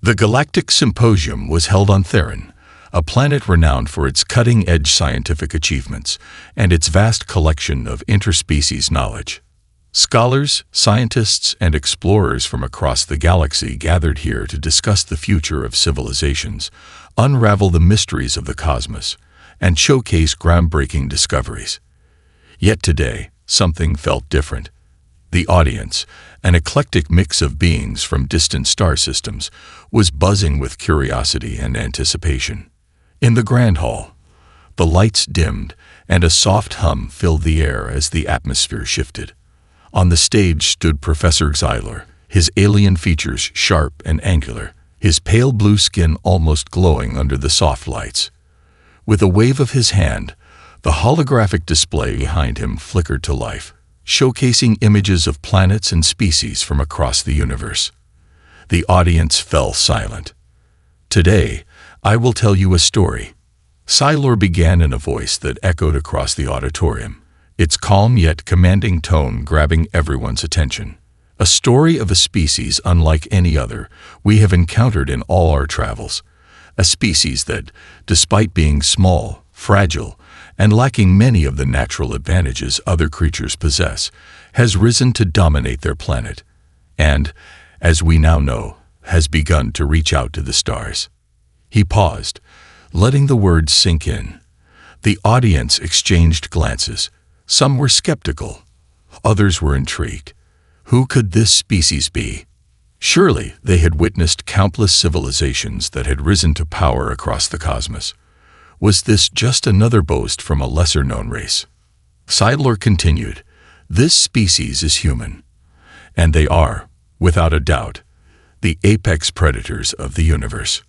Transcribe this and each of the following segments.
The Galactic Symposium was held on Theron, a planet renowned for its cutting-edge scientific achievements and its vast collection of interspecies knowledge. Scholars, scientists, and explorers from across the galaxy gathered here to discuss the future of civilizations, unravel the mysteries of the cosmos, and showcase groundbreaking discoveries. Yet today, something felt different. The audience, an eclectic mix of beings from distant star systems, was buzzing with curiosity and anticipation. In the Grand Hall, the lights dimmed and a soft hum filled the air as the atmosphere shifted. On the stage stood Professor Xylor, his alien features sharp and angular, his pale blue skin almost glowing under the soft lights. With a wave of his hand, the holographic display behind him flickered to life, showcasing images of planets and species from across the universe. The audience fell silent. "Today, I will tell you a story," Xylor began in a voice that echoed across the auditorium, its calm yet commanding tone grabbing everyone's attention. "A story of a species unlike any other we have encountered in all our travels. A species that, despite being small, fragile, and lacking many of the natural advantages other creatures possess, has risen to dominate their planet, and, as we now know, has begun to reach out to the stars." He paused, letting the words sink in. The audience exchanged glances. Some were skeptical. Others were intrigued. Who could this species be? Surely they had witnessed countless civilizations that had risen to power across the cosmos. Was this just another boast from a lesser-known race? Xylor continued, "This species is human, and they are, without a doubt, the apex predators of the universe."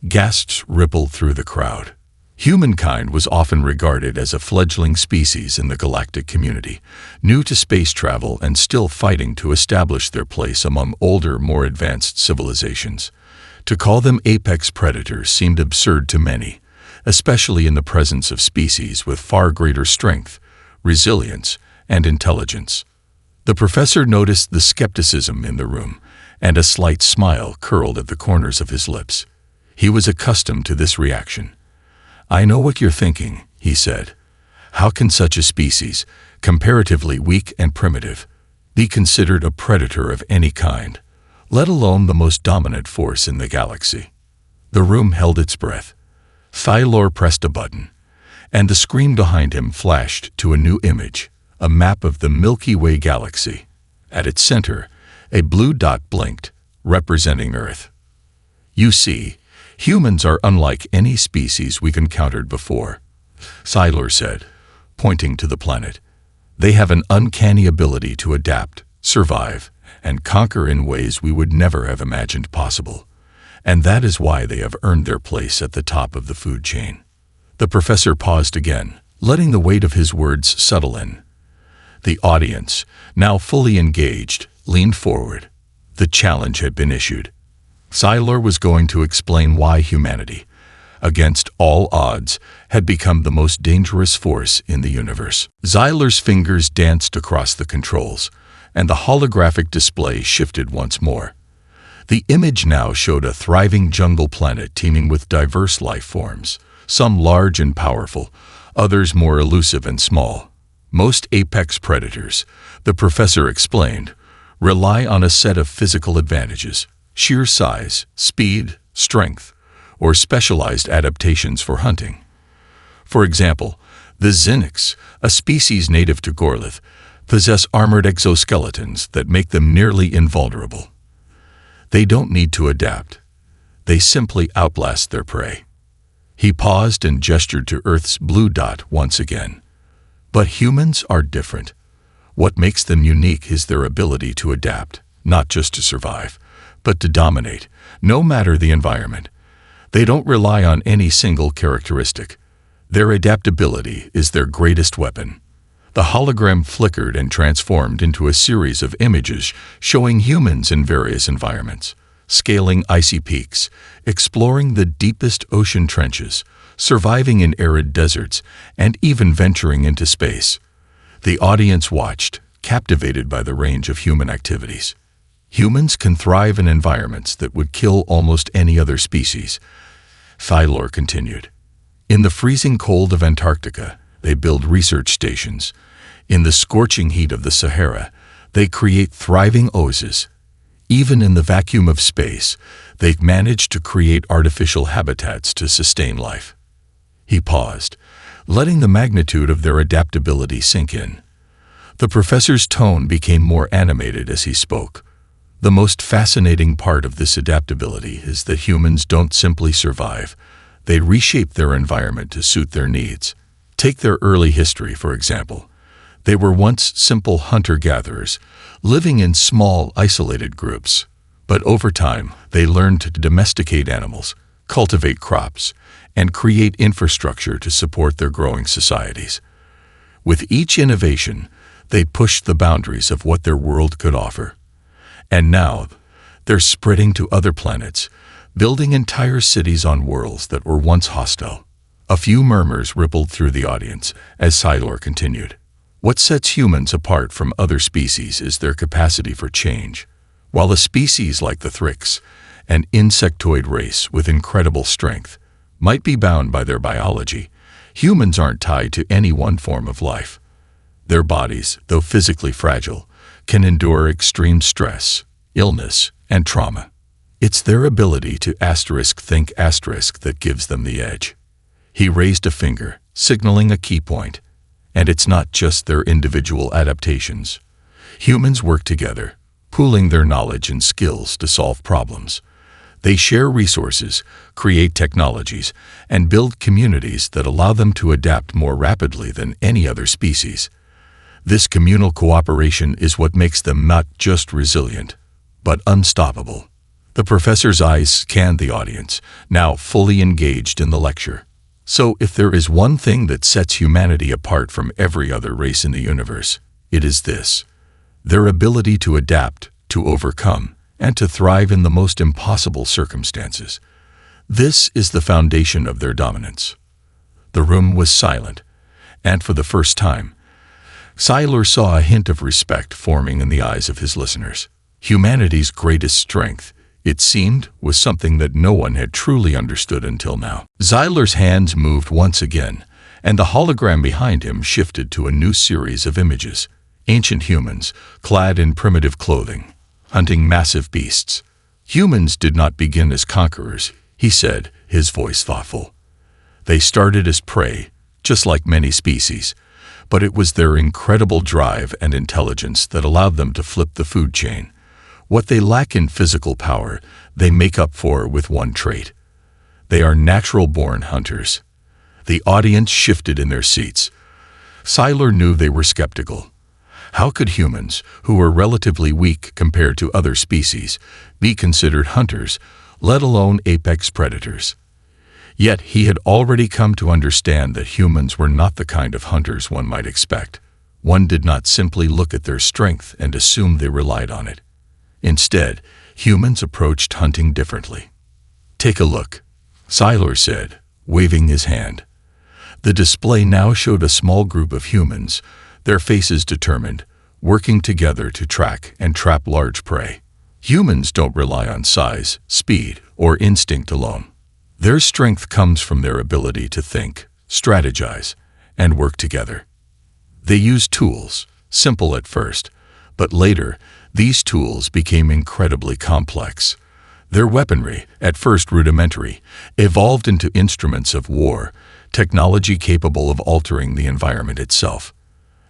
Gasps rippled through the crowd. Humankind was often regarded as a fledgling species in the galactic community, new to space travel and still fighting to establish their place among older, more advanced civilizations. To call them apex predators seemed absurd to many, especially in the presence of species with far greater strength, resilience, and intelligence. The professor noticed the skepticism in the room, and a slight smile curled at the corners of his lips. He was accustomed to this reaction. "I know what you're thinking," he said. "How can such a species, comparatively weak and primitive, be considered a predator of any kind, let alone the most dominant force in the galaxy?" The room held its breath. Xylor pressed a button, and the screen behind him flashed to a new image, a map of the Milky Way galaxy. At its center, a blue dot blinked, representing Earth. "You see, humans are unlike any species we've encountered before," Xylor said, pointing to the planet. "They have an uncanny ability to adapt, survive, and conquer in ways we would never have imagined possible. And that is why they have earned their place at the top of the food chain." The professor paused again, letting the weight of his words settle in. The audience, now fully engaged, leaned forward. The challenge had been issued. Xylor was going to explain why humanity, against all odds, had become the most dangerous force in the universe. Xylor's fingers danced across the controls, and the holographic display shifted once more. The image now showed a thriving jungle planet teeming with diverse life forms, some large and powerful, others more elusive and small. Most apex predators, the professor explained, rely on a set of physical advantages: sheer size, speed, strength, or specialized adaptations for hunting. For example, the Xenix, a species native to Gorlith, possess armored exoskeletons that make them nearly invulnerable. They don't need to adapt. They simply outblast their prey. He paused and gestured to Earth's blue dot once again. But humans are different. What makes them unique is their ability to adapt, not just to survive, but to dominate, no matter the environment. They don't rely on any single characteristic. Their adaptability is their greatest weapon. The hologram flickered and transformed into a series of images showing humans in various environments, scaling icy peaks, exploring the deepest ocean trenches, surviving in arid deserts, and even venturing into space. The audience watched, captivated by the range of human activities. Humans can thrive in environments that would kill almost any other species. Thylor continued. In the freezing cold of Antarctica, they build research stations. In the scorching heat of the Sahara, they create thriving oases. Even in the vacuum of space, they've managed to create artificial habitats to sustain life. He paused, letting the magnitude of their adaptability sink in. The professor's tone became more animated as he spoke. The most fascinating part of this adaptability is that humans don't simply survive. They reshape their environment to suit their needs. Take their early history, for example. They were once simple hunter-gatherers, living in small, isolated groups. But over time, they learned to domesticate animals, cultivate crops, and create infrastructure to support their growing societies. With each innovation, they pushed the boundaries of what their world could offer. And now, they're spreading to other planets, building entire cities on worlds that were once hostile. A few murmurs rippled through the audience as Thylor continued. What sets humans apart from other species is their capacity for change. While a species like the Thrix, an insectoid race with incredible strength, might be bound by their biology, humans aren't tied to any one form of life. Their bodies, though physically fragile, can endure extreme stress, illness, and trauma. It's their ability to think that gives them the edge. He raised a finger, signaling a key point. And it's not just their individual adaptations. Humans work together, pooling their knowledge and skills to solve problems. They share resources, create technologies, and build communities that allow them to adapt more rapidly than any other species. This communal cooperation is what makes them not just resilient, but unstoppable. The professor's eyes scanned the audience, now fully engaged in the lecture. So if there is one thing that sets humanity apart from every other race in the universe, it is this: their ability to adapt, to overcome, and to thrive in the most impossible circumstances. This is the foundation of their dominance. The room was silent, and for the first time, Thylor saw a hint of respect forming in the eyes of his listeners. Humanity's greatest strength, it seemed, was something that no one had truly understood until now. Thylor's hands moved once again, and the hologram behind him shifted to a new series of images. Ancient humans, clad in primitive clothing, hunting massive beasts. Humans did not begin as conquerors, he said, his voice thoughtful. They started as prey, just like many species, but it was their incredible drive and intelligence that allowed them to flip the food chain. What they lack in physical power, they make up for with one trait. They are natural-born hunters. The audience shifted in their seats. Thylor knew they were skeptical. How could humans, who were relatively weak compared to other species, be considered hunters, let alone apex predators? Yet he had already come to understand that humans were not the kind of hunters one might expect. One did not simply look at their strength and assume they relied on it. Instead, humans approached hunting differently. Take a look, Thylor said, waving his hand. The display now showed a small group of humans, their faces determined, working together to track and trap large prey. Humans don't rely on size, speed, or instinct alone. Their strength comes from their ability to think, strategize, and work together. They use tools, simple at first, but later, these tools became incredibly complex. Their weaponry, at first rudimentary, evolved into instruments of war, technology capable of altering the environment itself.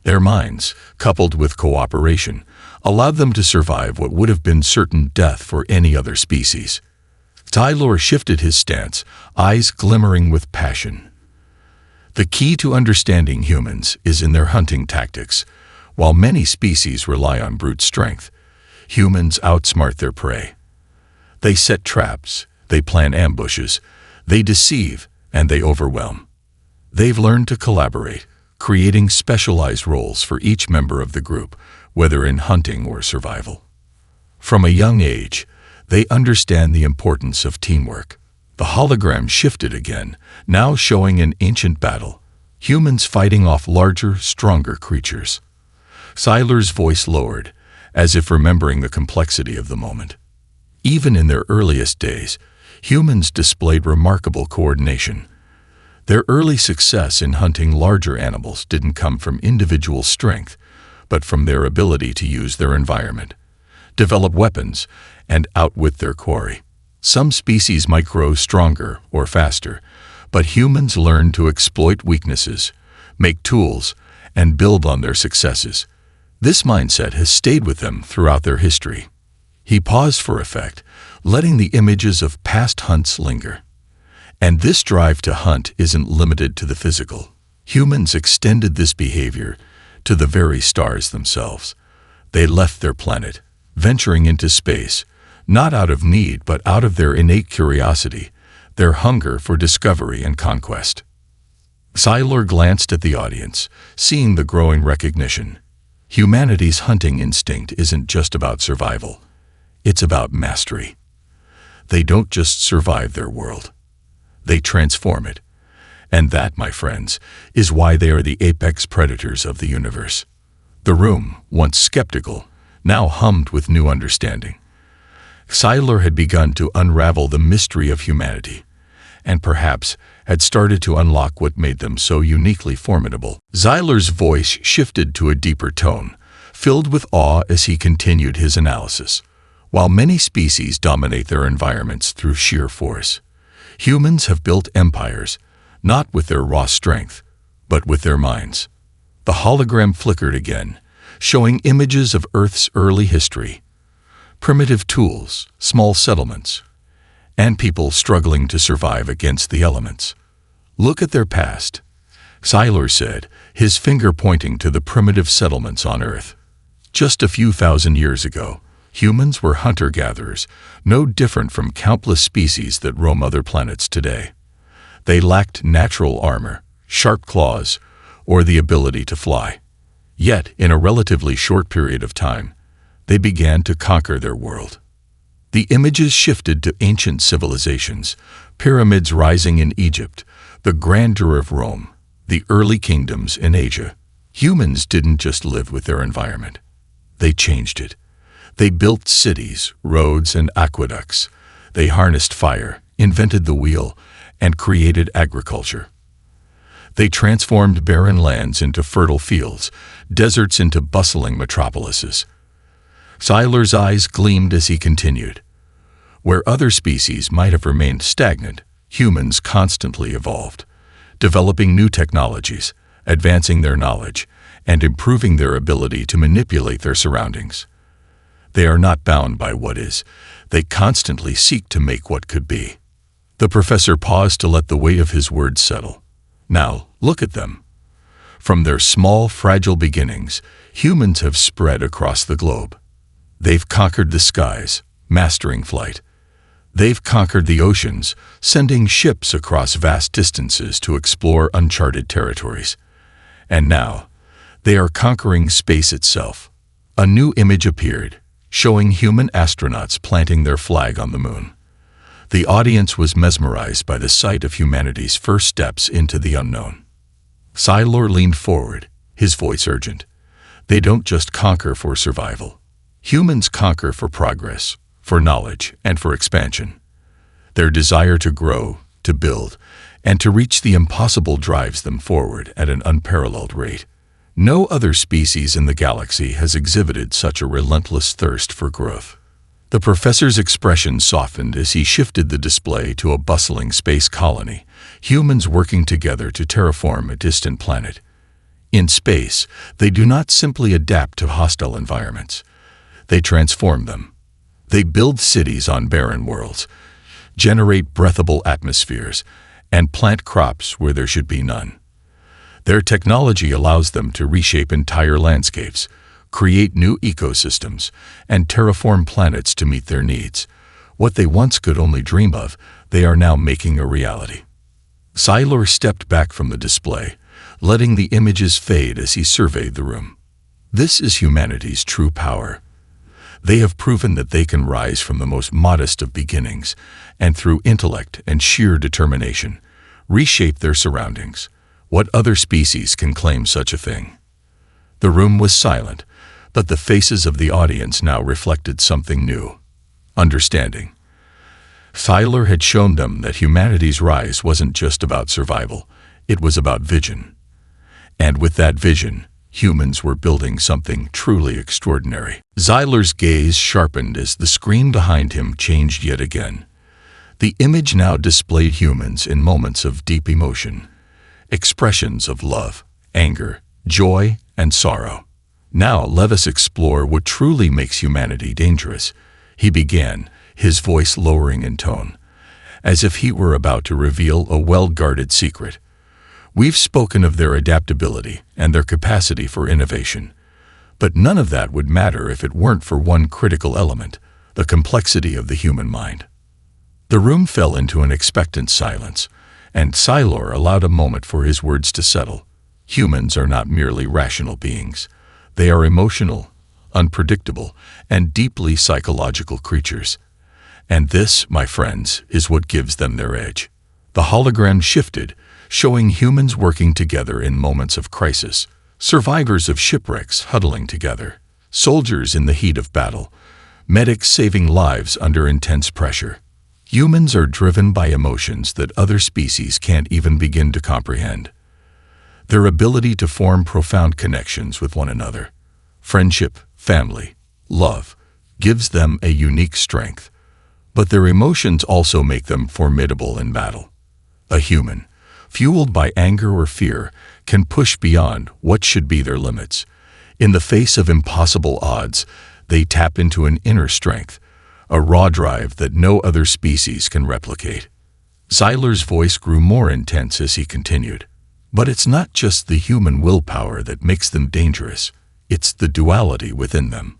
Their minds, coupled with cooperation, allowed them to survive what would have been certain death for any other species. Thylor shifted his stance, eyes glimmering with passion. The key to understanding humans is in their hunting tactics. While many species rely on brute strength, humans outsmart their prey. They set traps, they plan ambushes, they deceive, and they overwhelm. They've learned to collaborate, creating specialized roles for each member of the group, whether in hunting or survival. From a young age, they understand the importance of teamwork. The hologram shifted again, now showing an ancient battle, humans fighting off larger, stronger creatures. Thylor's voice lowered, as if remembering the complexity of the moment. Even in their earliest days, humans displayed remarkable coordination. Their early success in hunting larger animals didn't come from individual strength, but from their ability to use their environment, develop weapons, and outwit their quarry. Some species might grow stronger or faster, but humans learned to exploit weaknesses, make tools, and build on their successes. This mindset has stayed with them throughout their history. He paused for effect, letting the images of past hunts linger. And this drive to hunt isn't limited to the physical. Humans extended this behavior to the very stars themselves. They left their planet, venturing into space, not out of need but out of their innate curiosity, their hunger for discovery and conquest. Sci-Fi glanced at the audience, seeing the growing recognition. Humanity's hunting instinct isn't just about survival. It's about mastery. They don't just survive their world. They transform it. And that, my friends, is why they are the apex predators of the universe. The room, once skeptical, now hummed with new understanding. Sci-Fi had begun to unravel the mystery of humanity, and perhaps had started to unlock what made them so uniquely formidable. Sci-Fi's voice shifted to a deeper tone, filled with awe as he continued his analysis. While many species dominate their environments through sheer force, humans have built empires, not with their raw strength, but with their minds. The hologram flickered again, showing images of Earth's early history. Primitive tools, small settlements, and people struggling to survive against the elements. Look at their past, Sci-Fi said, his finger pointing to the primitive settlements on Earth. Just a few thousand years ago, humans were hunter-gatherers, no different from countless species that roam other planets today. They lacked natural armor, sharp claws, or the ability to fly. Yet, in a relatively short period of time, they began to conquer their world. The images shifted to ancient civilizations, pyramids rising in Egypt, the grandeur of Rome, the early kingdoms in Asia. Humans didn't just live with their environment. They changed it. They built cities, roads, and aqueducts. They harnessed fire, invented the wheel, and created agriculture. They transformed barren lands into fertile fields, deserts into bustling metropolises. Sci-Fi's eyes gleamed as he continued. Where other species might have remained stagnant, humans constantly evolved, developing new technologies, advancing their knowledge, and improving their ability to manipulate their surroundings. They are not bound by what is. They constantly seek to make what could be. The professor paused to let the weight of his words settle. Now, look at them. From their small, fragile beginnings, humans have spread across the globe. They've conquered the skies, mastering flight. They've conquered the oceans, sending ships across vast distances to explore uncharted territories. And now, they are conquering space itself. A new image appeared, showing human astronauts planting their flag on the moon. The audience was mesmerized by the sight of humanity's first steps into the unknown. Sci-Fi leaned forward, his voice urgent. They don't just conquer for survival. Humans conquer for progress, for knowledge, and for expansion. Their desire to grow, to build, and to reach the impossible drives them forward at an unparalleled rate. No other species in the galaxy has exhibited such a relentless thirst for growth. The professor's expression softened as he shifted the display to a bustling space colony, humans working together to terraform a distant planet. In space, they do not simply adapt to hostile environments. They transform them. They build cities on barren worlds, generate breathable atmospheres, and plant crops where there should be none. Their technology allows them to reshape entire landscapes, create new ecosystems, and terraform planets to meet their needs. What they once could only dream of, they are now making a reality. Sci-Fi stepped back from the display, letting the images fade as he surveyed the room. This is humanity's true power. They have proven that they can rise from the most modest of beginnings, and through intellect and sheer determination, reshape their surroundings. What other species can claim such a thing? The room was silent, But the faces of the audience now reflected something new: understanding. Tyler had shown them that humanity's rise wasn't just about survival, it was about vision. And with that vision, humans were building something truly extraordinary. Zyler's gaze sharpened as the screen behind him changed yet again. The image now displayed humans in moments of deep emotion, expressions of love, anger, joy, and sorrow. Now let us explore what truly makes humanity dangerous, he began, his voice lowering in tone, as if he were about to reveal a well-guarded secret. We've spoken of their adaptability and their capacity for innovation, but none of that would matter if it weren't for one critical element: the complexity of the human mind. The room fell into an expectant silence, and Sylar allowed a moment for his words to settle. Humans are not merely rational beings. They are emotional, unpredictable, and deeply psychological creatures. And this, my friends, is what gives them their edge. The hologram shifted, showing humans working together in moments of crisis, survivors of shipwrecks huddling together, soldiers in the heat of battle, medics saving lives under intense pressure. Humans are driven by emotions that other species can't even begin to comprehend. Their ability to form profound connections with one another, friendship, family, love, gives them a unique strength. But their emotions also make them formidable in battle. A human, fueled by anger or fear, can push beyond what should be their limits. In the face of impossible odds, they tap into an inner strength, a raw drive that no other species can replicate. Zyler's voice grew more intense as he continued. But it's not just the human willpower that makes them dangerous, it's the duality within them.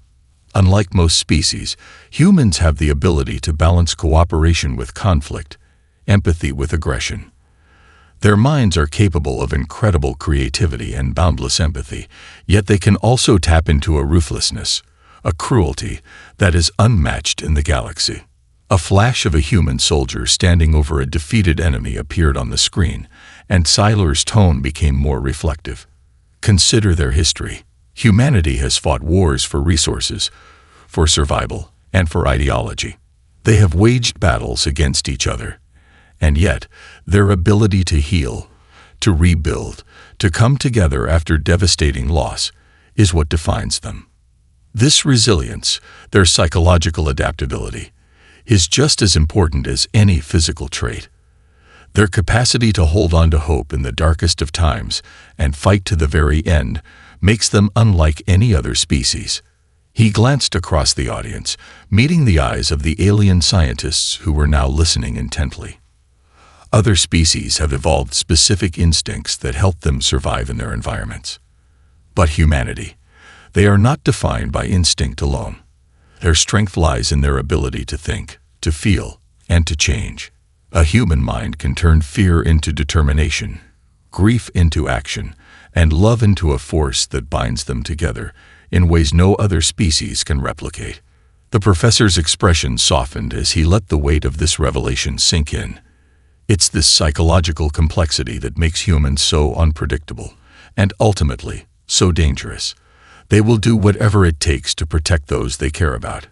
Unlike most species, humans have the ability to balance cooperation with conflict, empathy with aggression. Their minds are capable of incredible creativity and boundless empathy, yet they can also tap into a ruthlessness, a cruelty that is unmatched in the galaxy. A flash of a human soldier standing over a defeated enemy appeared on the screen, and Sylar's tone became more reflective. Consider their history. Humanity has fought wars for resources, for survival, and for ideology. They have waged battles against each other. And yet, their ability to heal, to rebuild, to come together after devastating loss, is what defines them. This resilience, their psychological adaptability, is just as important as any physical trait. Their capacity to hold on to hope in the darkest of times and fight to the very end makes them unlike any other species. He glanced across the audience, meeting the eyes of the alien scientists who were now listening intently. Other species have evolved specific instincts that help them survive in their environments. But humanity, they are not defined by instinct alone. Their strength lies in their ability to think, to feel, and to change. A human mind can turn fear into determination, grief into action, and love into a force that binds them together in ways no other species can replicate. The professor's expression softened as he let the weight of this revelation sink in. It's this psychological complexity that makes humans so unpredictable, and ultimately, so dangerous. They will do whatever it takes to protect those they care about,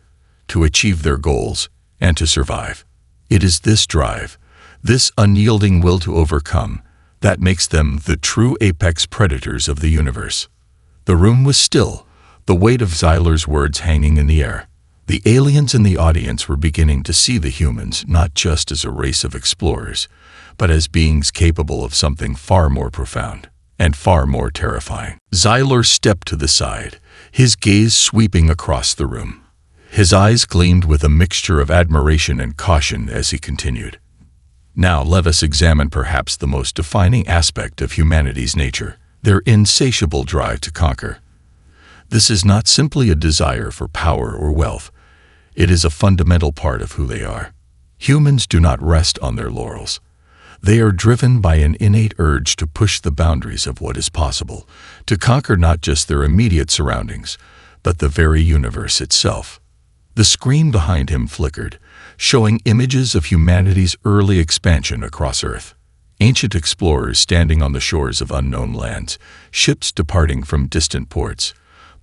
to achieve their goals, and to survive. It is this drive, this unyielding will to overcome, that makes them the true apex predators of the universe. The room was still, the weight of Zyler's words hanging in the air. The aliens in the audience were beginning to see the humans not just as a race of explorers, but as beings capable of something far more profound and far more terrifying. Zyler stepped to the side, his gaze sweeping across the room. His eyes gleamed with a mixture of admiration and caution as he continued. Now let us examine perhaps the most defining aspect of humanity's nature, their insatiable drive to conquer. This is not simply a desire for power or wealth. It is a fundamental part of who they are. Humans do not rest on their laurels. They are driven by an innate urge to push the boundaries of what is possible, to conquer not just their immediate surroundings, but the very universe itself. The screen behind him flickered, showing images of humanity's early expansion across Earth. Ancient explorers standing on the shores of unknown lands, ships departing from distant ports,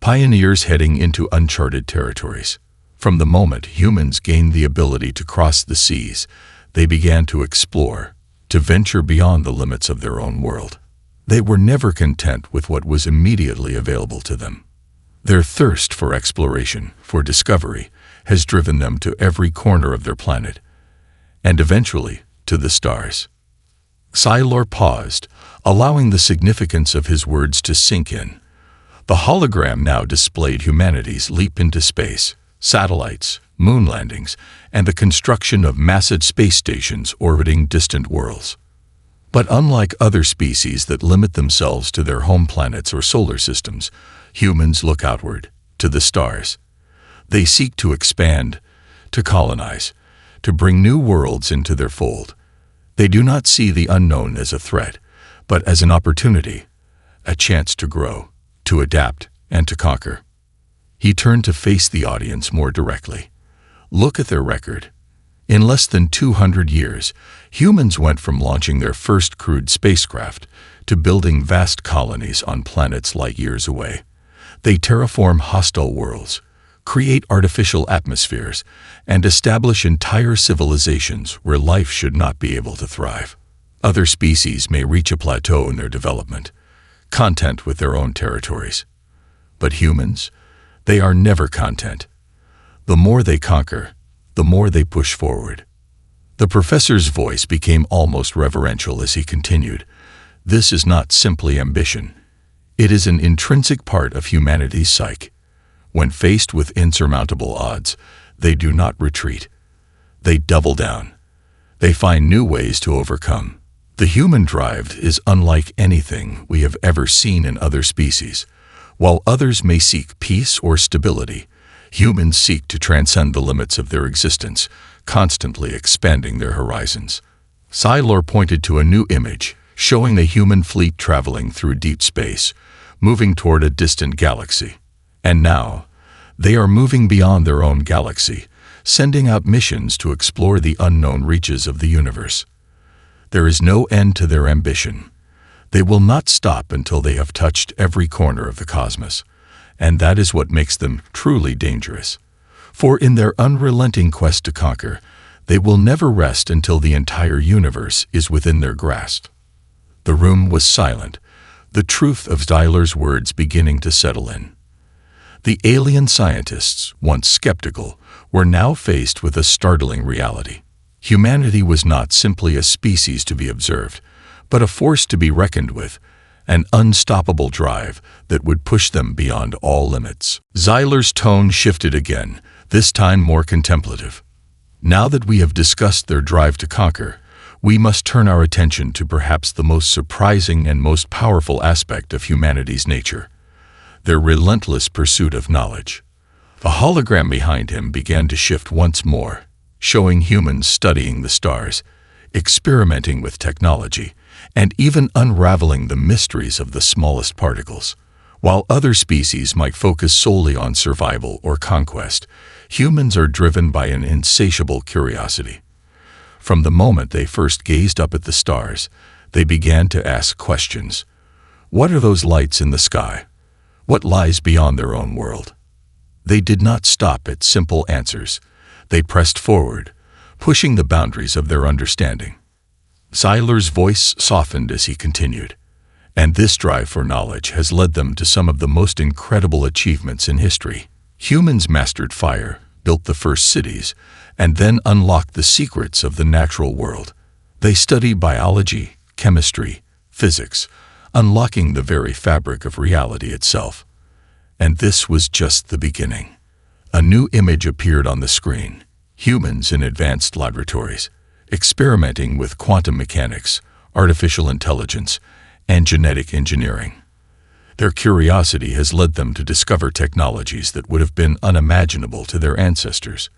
pioneers heading into uncharted territories. From the moment humans gained the ability to cross the seas, they began to explore, to venture beyond the limits of their own world. They were never content with what was immediately available to them. Their thirst for exploration, for discovery, has driven them to every corner of their planet, and eventually to the stars. Sci-Fi paused, allowing the significance of his words to sink in. The hologram now displayed humanity's leap into space, satellites, moon landings, and the construction of massive space stations orbiting distant worlds. But unlike other species that limit themselves to their home planets or solar systems, humans look outward, to the stars. They seek to expand, to colonize, to bring new worlds into their fold. They do not see the unknown as a threat, but as an opportunity, a chance to grow, to adapt, and to conquer. He turned to face the audience more directly. Look at their record. In less than 200 years, humans went from launching their first crewed spacecraft to building vast colonies on planets light years away. They terraform hostile worlds, create artificial atmospheres, and establish entire civilizations where life should not be able to thrive. Other species may reach a plateau in their development, content with their own territories. But humans, they are never content. The more they conquer, the more they push forward. The professor's voice became almost reverential as he continued. This is not simply ambition. It is an intrinsic part of humanity's psyche. When faced with insurmountable odds, they do not retreat. They double down. They find new ways to overcome. The human drive is unlike anything we have ever seen in other species. While others may seek peace or stability, humans seek to transcend the limits of their existence, constantly expanding their horizons. Sci-Fi pointed to a new image, showing a human fleet traveling through deep space, moving toward a distant galaxy. And now, they are moving beyond their own galaxy, sending out missions to explore the unknown reaches of the universe. There is no end to their ambition. They will not stop until they have touched every corner of the cosmos, and that is what makes them truly dangerous. For in their unrelenting quest to conquer, they will never rest until the entire universe is within their grasp. The room was silent, the truth of Sci-Fi's words beginning to settle in. The alien scientists, once skeptical, were now faced with a startling reality. Humanity was not simply a species to be observed, but a force to be reckoned with, an unstoppable drive that would push them beyond all limits. Sci-Fi's tone shifted again, this time more contemplative. Now that we have discussed their drive to conquer, we must turn our attention to perhaps the most surprising and most powerful aspect of humanity's nature: their relentless pursuit of knowledge. The hologram behind him began to shift once more, showing humans studying the stars, experimenting with technology, and even unraveling the mysteries of the smallest particles. While other species might focus solely on survival or conquest, humans are driven by an insatiable curiosity. From the moment they first gazed up at the stars, they began to ask questions. What are those lights in the sky? What lies beyond their own world? They did not stop at simple answers. They pressed forward, pushing the boundaries of their understanding. Sci-Fi's voice softened as he continued. And this drive for knowledge has led them to some of the most incredible achievements in history. Humans mastered fire, built the first cities, and then unlocked the secrets of the natural world. They studied biology, chemistry, physics, unlocking the very fabric of reality itself. And this was just the beginning. A new image appeared on the screen: humans in advanced laboratories, experimenting with quantum mechanics, artificial intelligence, and genetic engineering. Their curiosity has led them to discover technologies that would have been unimaginable to their ancestors.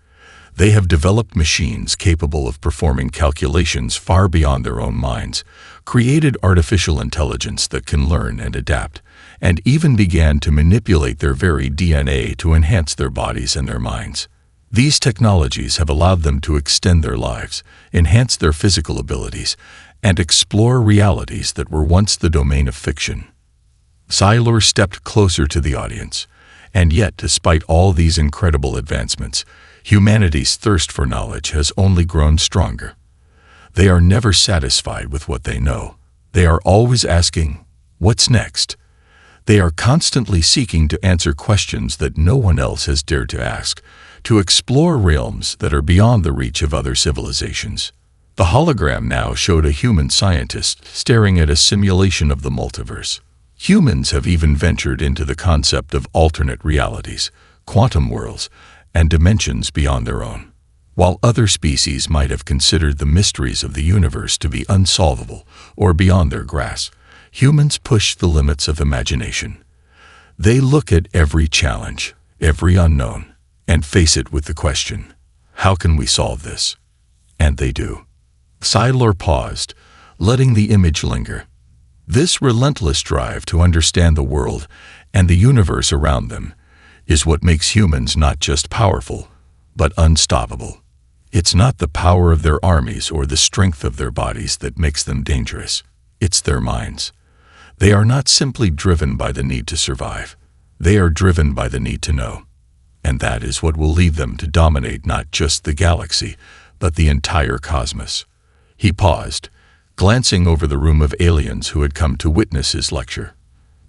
They have developed machines capable of performing calculations far beyond their own minds, created artificial intelligence that can learn and adapt, and even began to manipulate their very DNA to enhance their bodies and their minds. These technologies have allowed them to extend their lives, enhance their physical abilities, and explore realities that were once the domain of fiction. Sci-Fi stepped closer to the audience, And yet, despite all these incredible advancements, humanity's thirst for knowledge has only grown stronger. They are never satisfied with what they know. They are always asking, "What's next?" They are constantly seeking to answer questions that no one else has dared to ask, to explore realms that are beyond the reach of other civilizations. The hologram now showed a human scientist staring at a simulation of the multiverse. Humans have even ventured into the concept of alternate realities, quantum worlds, and dimensions beyond their own. While other species might have considered the mysteries of the universe to be unsolvable or beyond their grasp, humans push the limits of imagination. They look at every challenge, every unknown, and face it with the question, "How can we solve this?" And they do. Sylar paused, letting the image linger. This relentless drive to understand the world and the universe around them is what makes humans not just powerful, but unstoppable. It's not the power of their armies or the strength of their bodies that makes them dangerous. It's their minds. They are not simply driven by the need to survive. They are driven by the need to know. And that is what will lead them to dominate not just the galaxy, but the entire cosmos. He paused, glancing over the room of aliens who had come to witness his lecture.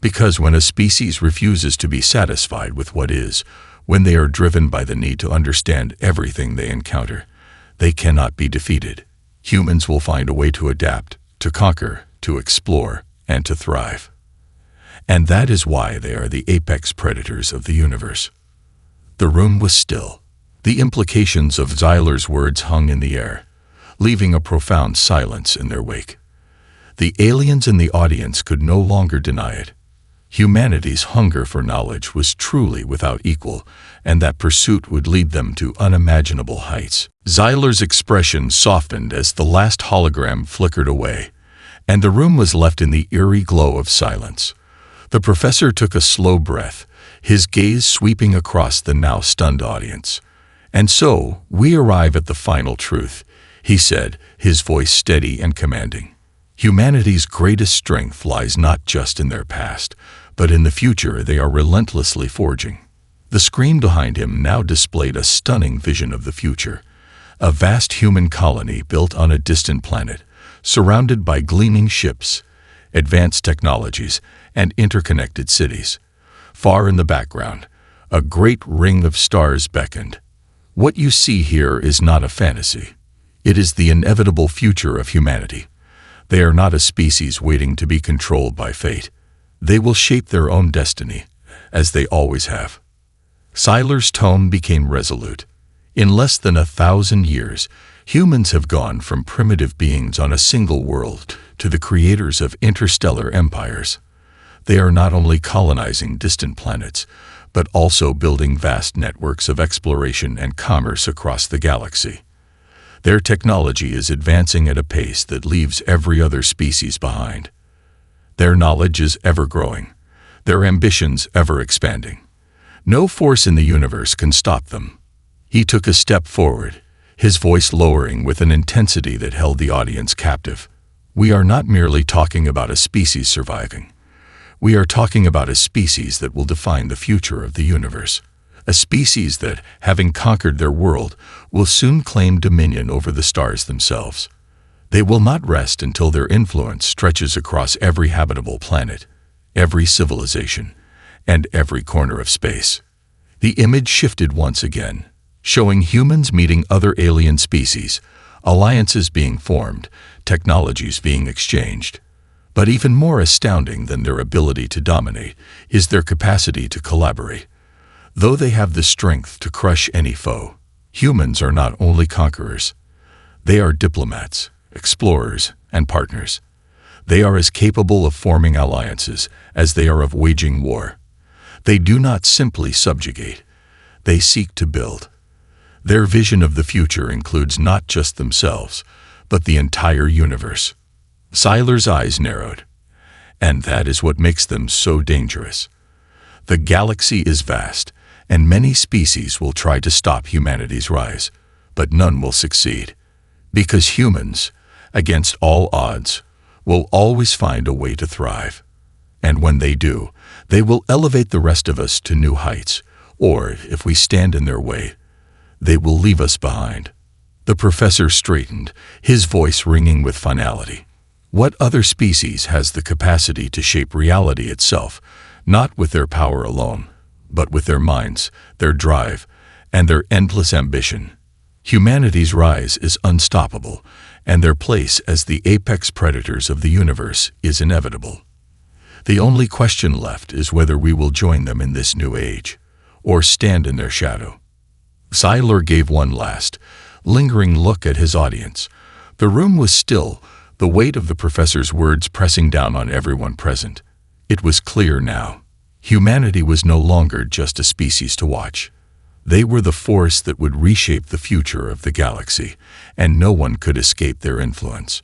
Because when a species refuses to be satisfied with what is, when they are driven by the need to understand everything they encounter, they cannot be defeated. Humans will find a way to adapt, to conquer, to explore, and to thrive. And that is why they are the apex predators of the universe. The room was still. The implications of Zyler's words hung in the air, leaving a profound silence in their wake. The aliens in the audience could no longer deny it. Humanity's hunger for knowledge was truly without equal, and that pursuit would lead them to unimaginable heights. Zyler's expression softened as the last hologram flickered away, and the room was left in the eerie glow of silence. The professor took a slow breath, his gaze sweeping across the now stunned audience. "And so, we arrive at the final truth," he said, his voice steady and commanding. "Humanity's greatest strength lies not just in their past, but in the future they are relentlessly forging." The screen behind him now displayed a stunning vision of the future, a vast human colony built on a distant planet, surrounded by gleaming ships, advanced technologies, and interconnected cities. Far in the background, a great ring of stars beckoned. What you see here is not a fantasy. It is the inevitable future of humanity. They are not a species waiting to be controlled by fate. They will shape their own destiny, as they always have. Sylar's tone became resolute. In less than 1,000 years, humans have gone from primitive beings on a single world to the creators of interstellar empires. They are not only colonizing distant planets, but also building vast networks of exploration and commerce across the galaxy. Their technology is advancing at a pace that leaves every other species behind. Their knowledge is ever growing, their ambitions ever expanding. No force in the universe can stop them. He took a step forward, his voice lowering with an intensity that held the audience captive. "We are not merely talking about a species surviving. We are talking about a species that will define the future of the universe. A species that, having conquered their world, will soon claim dominion over the stars themselves. They will not rest until their influence stretches across every habitable planet, every civilization, and every corner of space." The image shifted once again, showing humans meeting other alien species, alliances being formed, technologies being exchanged. But even more astounding than their ability to dominate is their capacity to collaborate. Though they have the strength to crush any foe, humans are not only conquerors. They are diplomats, explorers, and partners. They are as capable of forming alliances as they are of waging war. They do not simply subjugate. They seek to build. Their vision of the future includes not just themselves, but the entire universe. Sylar's eyes narrowed. And that is what makes them so dangerous. The galaxy is vast, and many species will try to stop humanity's rise, but none will succeed. Because humans, against all odds, will always find a way to thrive. And when they do, They will elevate the rest of us to new heights, or, if we stand in their way, they will leave us behind. The professor straightened, his voice ringing with finality. What other species has the capacity to shape reality itself, not with their power alone, but with their minds, their drive, and their endless ambition? Humanity's rise is unstoppable, and their place as the apex predators of the universe is inevitable. The only question left is whether we will join them in this new age, or stand in their shadow. Siler gave one last, lingering look at his audience. The room was still, the weight of the professor's words pressing down on everyone present. It was clear now. Humanity was no longer just a species to watch. They were the force that would reshape the future of the galaxy, and no one could escape their influence.